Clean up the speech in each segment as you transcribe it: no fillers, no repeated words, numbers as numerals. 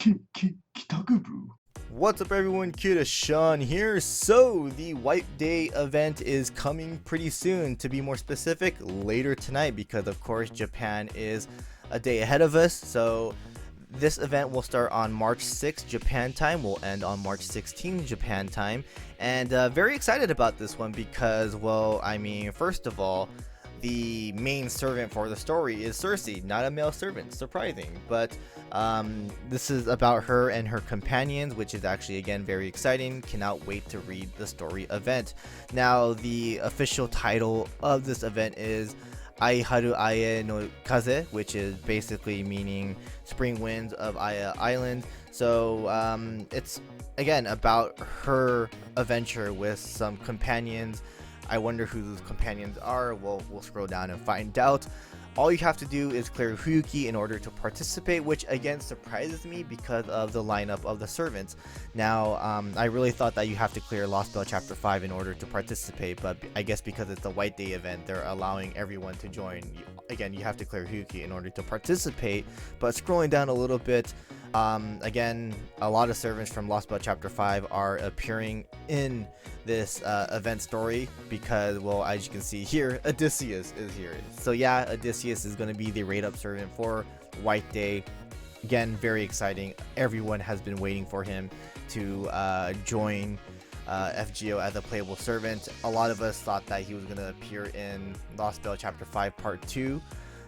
Kitakubu. What's up everyone, KitaSean here. So the White Day event is coming pretty soon, to be more specific, later tonight, because of course Japan is a day ahead of us. So this event will start on March 6th Japan time, will end on March 16th Japan time, and very excited about this one because, well, I mean, first of all, the main servant for the story is Circe, not a male servant. Surprising, but this is about her and her companions, which is actually, again, very exciting. Cannot wait to read the story event. Now, the official title of this event is Aiharu Aie no Kaze, which is basically meaning spring winds of Aya Island. So it's, again, about her adventure with some companions. I wonder who those companions are. We'll scroll down and find out. All you have to do is clear Huyuki in order to participate, which again surprises me because of the lineup of the servants. Now, I really thought that you have to clear Lost Bell Chapter 5 in order to participate, but I guess because it's a White Day event, they're allowing everyone to join. Again, you have to clear Huyuki in order to participate, but scrolling down a little bit, again, a lot of servants from Lost Bell Chapter 5 are appearing in this event story because, well, as you can see here, Odysseus is here. So yeah, Odysseus is going to be the raid-up servant for White Day. Again, very exciting. Everyone has been waiting for him to join FGO as a playable servant. A lot of us thought that he was going to appear in Lost Bell Chapter 5 Part 2.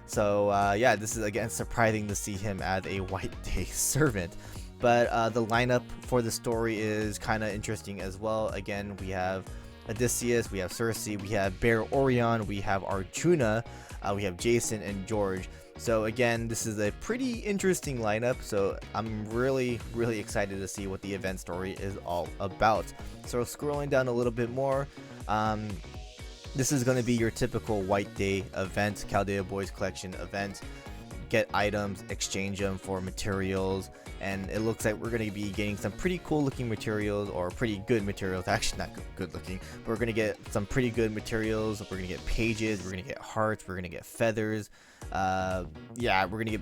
So yeah, this is again surprising to see him as a White Day servant. But the lineup for the story is kind of interesting as well. Again, we have Odysseus, we have Circe, we have Bear Orion, we have Arjuna, we have Jason and George. So again, this is a pretty interesting lineup. So I'm really excited to see what the event story is all about. So scrolling down a little bit more, this is going to be your typical White Day event, Chaldea Boys Collection event. Get items, exchange them for materials, and it looks like we're going to be getting some pretty cool looking materials, or pretty good materials. Actually, not good looking, but we're going to get some pretty good materials. We're going to get pages, we're going to get hearts, we're going to get feathers. Yeah, we're going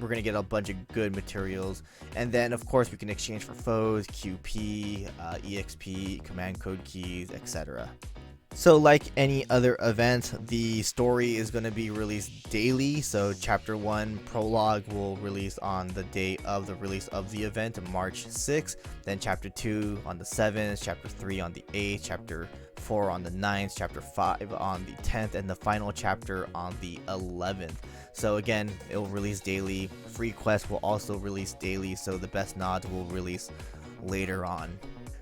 to get a bunch of good materials, and then of course we can exchange for foes, QP, EXP, command code keys, etc. So like any other event, the story is going to be released daily. So chapter 1 prologue will release on the date of the release of the event, March 6th. Then chapter 2 on the 7th, chapter 3 on the 8th, chapter 4 on the 9th, chapter 5 on the 10th, and the final chapter on the 11th. So again, it will release daily. Free quests will also release daily, so the best nods will release later on.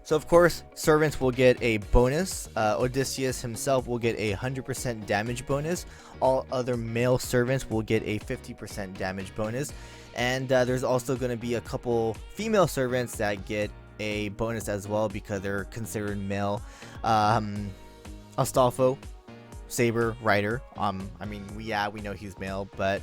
So of course, servants will get a bonus. Odysseus himself will get a 100% damage bonus. All other male servants will get a 50% damage bonus. And there's also going to be a couple female servants that get a bonus as well because they're considered male. Astolfo, Saber, Rider. I mean, we know he's male, but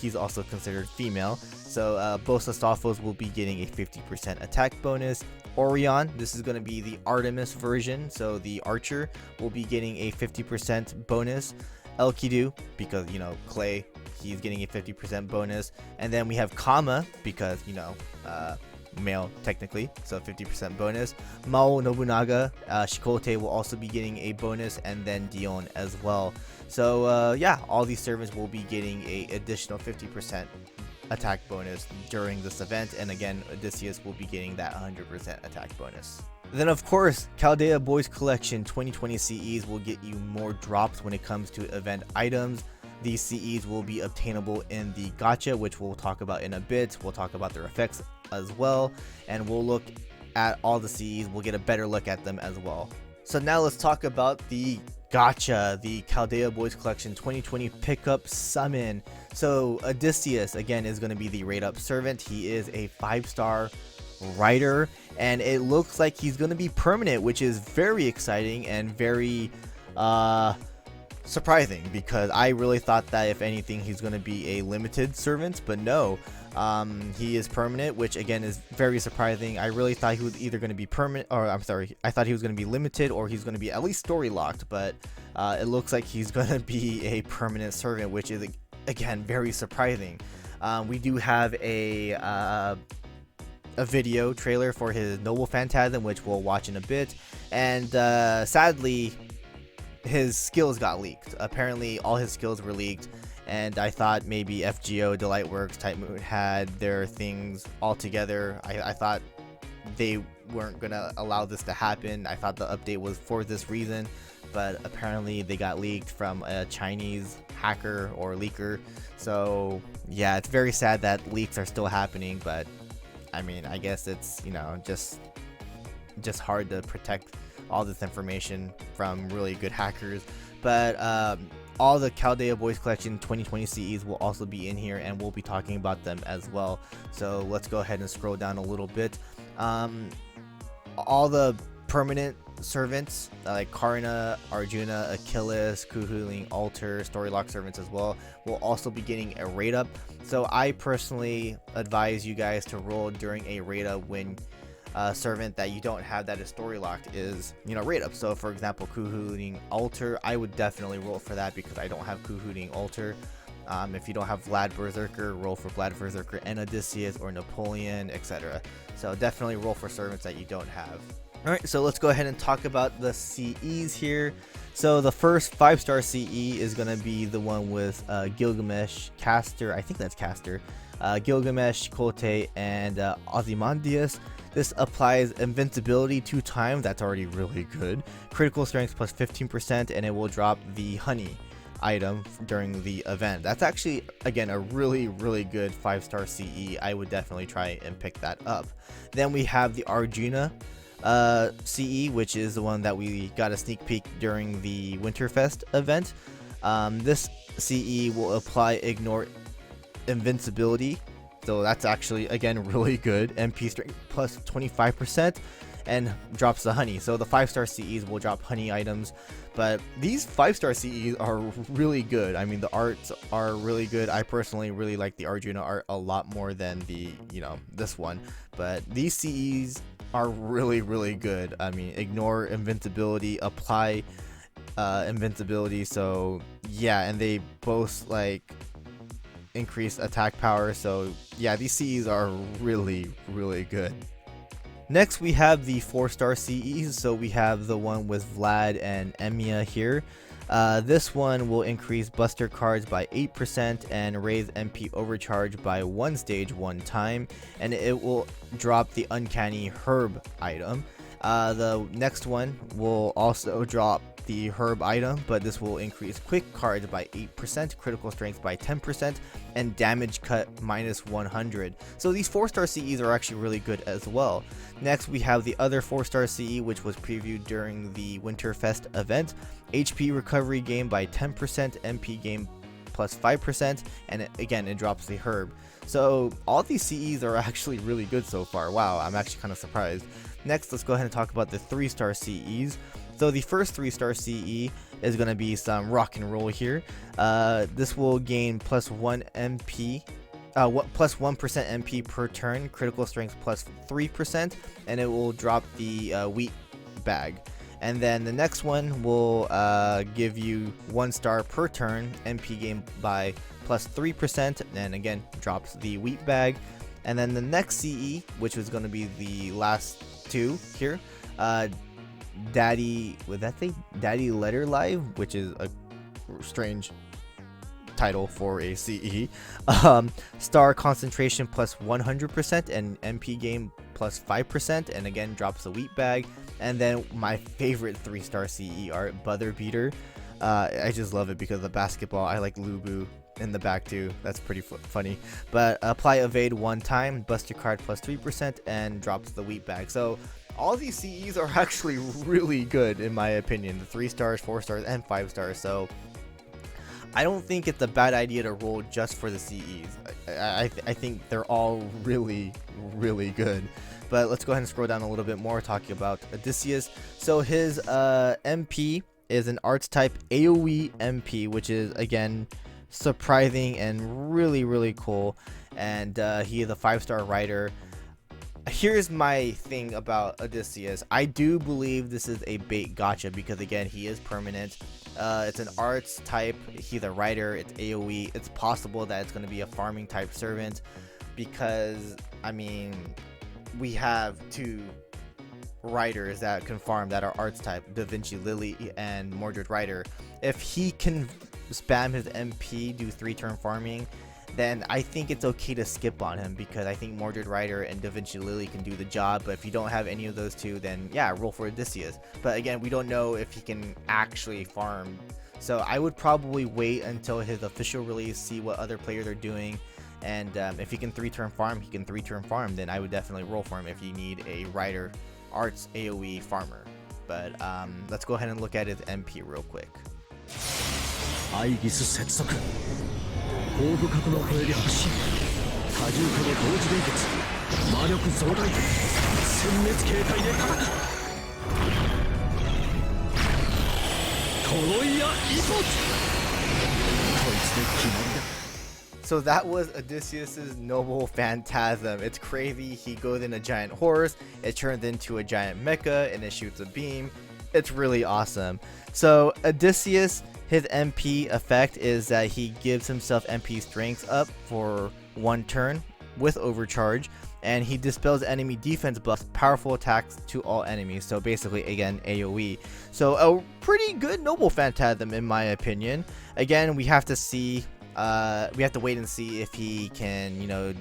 he's also considered female. So both Astolfos will be getting a 50% attack bonus. Orion, this is going to be the Artemis version, so the archer will be getting a 50% bonus. Elkidu, because, you know, Clay, he's getting a 50% bonus. And then we have Kama, because, you know, male technically, so 50% bonus. Mao Nobunaga, Shikote will also be getting a bonus, and then Dion as well. So yeah, all these servants will be getting a additional 50% attack bonus during this event, and again, Odysseus will be getting that 100% attack bonus. Then of course, Chaldea Boys Collection 2020 CEs will get you more drops when it comes to event items. These CEs will be obtainable in the gacha, which we'll talk about in a bit. We'll talk about their effects as well, and we'll look at all the CEs. We'll get a better look at them as well. So now let's talk about the gacha, the Chaldea Boys Collection 2020 pickup summon. So Odysseus again is going to be the raid up servant. He is a 5-star rider, and it looks like he's going to be permanent, which is very exciting and very surprising, because I really thought that if anything he's going to be a limited servant, but no, he is permanent, which again is very surprising. I really thought he was either going to be permanent, or I thought he was going to be limited, or he's going to be at least story locked, but it looks like he's going to be a permanent servant, which is again very surprising. We do have a a video trailer for his Noble Phantasm, which we'll watch in a bit. And sadly, his skills got leaked. Apparently, all his skills were leaked. And I thought maybe FGO, Delightworks, type-moode had their things all together. I thought they weren't going to allow this to happen. I thought the update was for this reason. But apparently they got leaked from a Chinese hacker or leaker. So yeah, it's very sad that leaks are still happening. But I mean, I guess it's, you know, just hard to protect all this information from really good hackers. But all the Chaldea Boys Collection 2020 CEs will also be in here, and we'll be talking about them as well. So let's go ahead and scroll down a little bit. All the permanent servants like Karna, Arjuna, Achilles, Kuhuling, Alter, Storylock servants as well will also be getting a raid up. So I personally advise you guys to roll during a raid up when servant that you don't have that is story locked is, you know, raid up. So for example, Kuhuling Alter, I would definitely roll for that because I don't have Kuhuling Alter. If you don't have Vlad Berserker, roll for Vlad Berserker and Odysseus or Napoleon, etc. So definitely roll for servants that you don't have. Alright, so let's go ahead and talk about the CEs here. So the first 5-star CE is going to be the one with Gilgamesh, Castor, I think that's Castor, Gilgamesh, Kote, and Ozymandias. This applies invincibility 2 times, that's already really good. Critical strength plus 15%, and it will drop the honey item during the event. That's actually, again, a really good 5-star CE. I would definitely try and pick that up. Then we have the Arjuna CE, which is the one that we got a sneak peek during the Winterfest event. This CE will apply ignore invincibility, so that's actually, again, really good. MP strength plus 25% and drops the honey. So the 5-star CEs will drop honey items, but these 5-star CEs are really good. I mean, the arts are really good. I personally really like the Arjuna art a lot more than the, you know, this one, but these CEs are really good. I mean, ignore invincibility, apply invincibility. So yeah, and they both like increase attack power. So yeah, these CEs are really good. Next we have the 4-star CEs. So we have the one with Vlad and Emiya here. This one will increase Buster cards by 8% and raise MP overcharge by 1 stage 1 time, and it will drop the Uncanny Herb item. The next one will also drop the Herb item, but this will increase quick cards by 8%, critical strength by 10%, and damage cut minus 100. So these 4-star CEs are actually really good as well. Next we have the other 4-star CE, which was previewed during the Winterfest event. HP recovery gain by 10%, MP gain plus 5%, and it drops the Herb. So all these CEs are actually really good so far. Wow, I'm actually kind of surprised. Next, let's go ahead and talk about the 3-star CEs. So the first 3-star CE is going to be some rock and roll here. This will gain plus 1 MP, plus 1% MP per turn, critical strength plus 3%, and it will drop the wheat bag. And then the next one will give you 1 star per turn, MP gain by plus 3%, and again drops the wheat bag. And then the next CE, which was going to be the last 2 here, Daddy, would that say Daddy Letter Live, which is a strange title for a CE. Star concentration plus 100% and MP gain plus 5%, and again drops the wheat bag. And then my favorite 3-star CE art, Buzzer Beater. I just love it because of the basketball. I like Lubu in the back too. That's pretty funny. But apply evade 1 time, buster card plus 3%, and drops the wheat bag. So all these CEs are actually really good in my opinion. The 3 stars, 4 stars, and 5 stars. So I don't think it's a bad idea to roll just for the CEs. I think they're all really good. But let's go ahead and scroll down a little bit more, talking about Odysseus. So his MP is an arts type AoE MP, which is again surprising and really cool. And he is a 5-star rider. Here's my thing about Odysseus. I do believe this is a bait gacha because again, he is permanent. It's an arts type, he's a rider, it's AoE. It's possible that it's going to be a farming type servant because, I mean, we have 2 writers that can farm that are arts type, Da Vinci Lily and Mordred Rider. If he can spam his MP, do 3-turn farming, then I think it's okay to skip on him, because I think Mordred Rider and Da Vinci Lily can do the job. But if you don't have any of those 2, then yeah, roll for Odysseus. But again, we don't know if he can actually farm, so I would probably wait until his official release, see what other players are doing, and if he can 3-turn farm, he can 3-turn farm, then I would definitely roll for him if you need a Rider Arts AoE farmer. But let's go ahead and look at his MP real quick. アイギス接続後部角の吠えり発進多重化の同時連結魔力増大殲滅形態で叩くトロイアイポスこいつで決まりだ So that was Odysseus's Noble Phantasm. It's crazy. He goes in a giant horse, it turns into a giant mecha, and it shoots a beam. It's really awesome. So Odysseus, his MP effect is that he gives himself MP strength up for 1 turn with overcharge, and he dispels enemy defense buffs, powerful attacks to all enemies. So basically, again, AoE. So a pretty good Noble Phantasm in my opinion. Again, we have to see. We have to wait and see if he can, you know,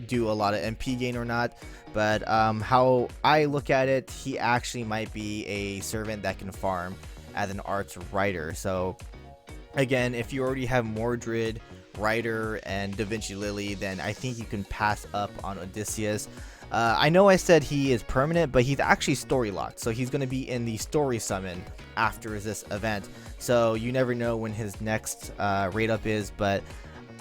do a lot of MP gain or not. But how I look at it, he actually might be a servant that can farm as an arts writer. So again, if you already have Mordred Rider and Da Vinci Lily, then I think you can pass up on Odysseus. I know I said he is permanent, but he's actually story locked, so he's going to be in the story summon after this event. So you never know when his next rate up is, but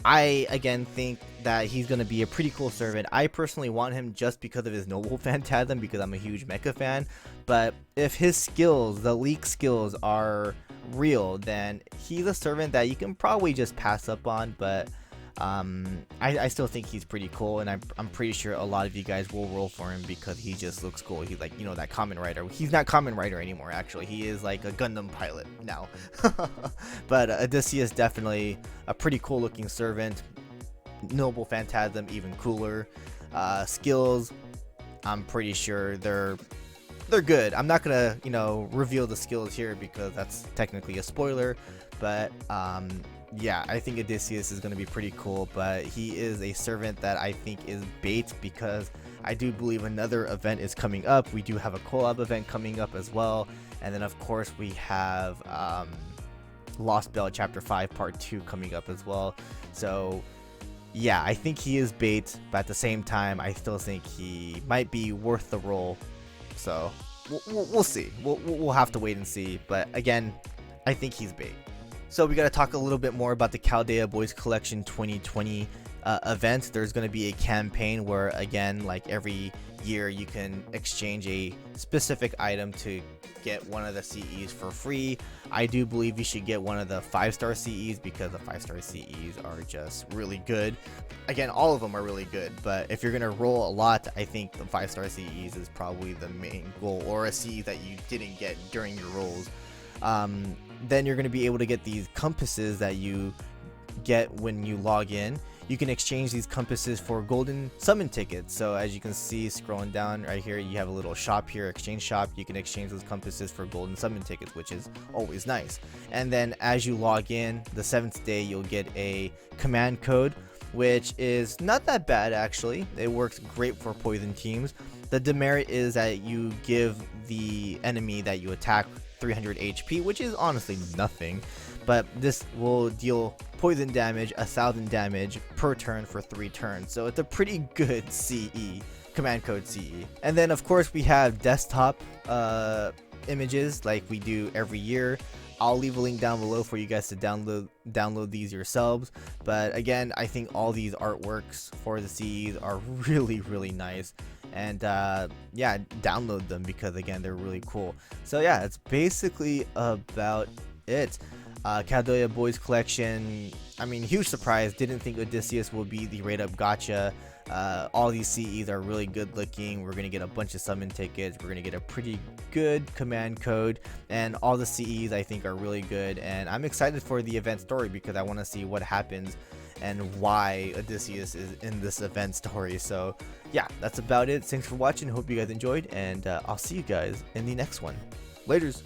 I again think that he's going to be a pretty cool servant. I personally want him just because of his Noble Phantasm, because I'm a huge mecha fan. But if his skills, the leak skills, are real, then he's a servant that you can probably just pass up on. But I still think he's pretty cool, and I'm pretty sure a lot of you guys will roll for him because he just looks cool. He's like, you know, that Kamen Rider. He's not Kamen Rider anymore, actually. He is like a Gundam pilot now. But Odysseus, definitely a pretty cool looking servant. Noble Phantasm, even cooler. Skills, I'm pretty sure they're good. I'm not gonna, you know, reveal the skills here because that's technically a spoiler, but yeah, I think Odysseus is going to be pretty cool, but he is a servant that I think is bait, because I do believe another event is coming up. We do have a collab event coming up as well, and then of course we have Lost Belt Chapter 5 Part 2 coming up as well. So yeah, I think he is bait, but at the same time I still think he might be worth the roll. So we'll see. We'll have to wait and see, but again, I think he's bait. So we got to talk a little bit more about the Chaldea Boys Collection 2020 event. There's going to be a campaign where, again, like every year, you can exchange a specific item to get one of the CEs for free. I do believe you should get one of the 5-star CEs because the 5-star CEs are just really good. Again, all of them are really good, but if you're going to roll a lot, I think the 5-star CEs is probably the main goal, or a CE that you didn't get during your rolls. Then you're going to be able to get these compasses that you get when you log in. You can exchange these compasses for golden summon tickets. So as you can see, scrolling down right here, you have a little shop here, exchange shop. You can exchange those compasses for golden summon tickets, which is always nice. And then as you log in, the 7th day, you'll get a command code, which is not that bad actually. It works great for poison teams. The demerit is that you give the enemy that you attack 300 HP, which is honestly nothing, but this will deal poison damage, 1000 damage per turn for 3 turns. So it's a pretty good CE, command code CE. And then of course we have desktop images like we do every year. I'll leave a link down below for you guys to download these yourselves. But again, I think all these artworks for the CEs are really nice. And yeah, download them because again, they're really cool. So yeah, it's basically about it. Chaldea Boys Collection, I mean, huge surprise. Didn't think Odysseus will be the rate up gacha. All these CEs are really good looking. We're gonna get a bunch of summon tickets. We're gonna get a pretty good command code, and all the CEs I think are really good. And I'm excited for the event story because I want to see what happens and why Odysseus is in this event story. So yeah, that's about it. Thanks for watching. Hope you guys enjoyed, and I'll see you guys in the next one. Laters.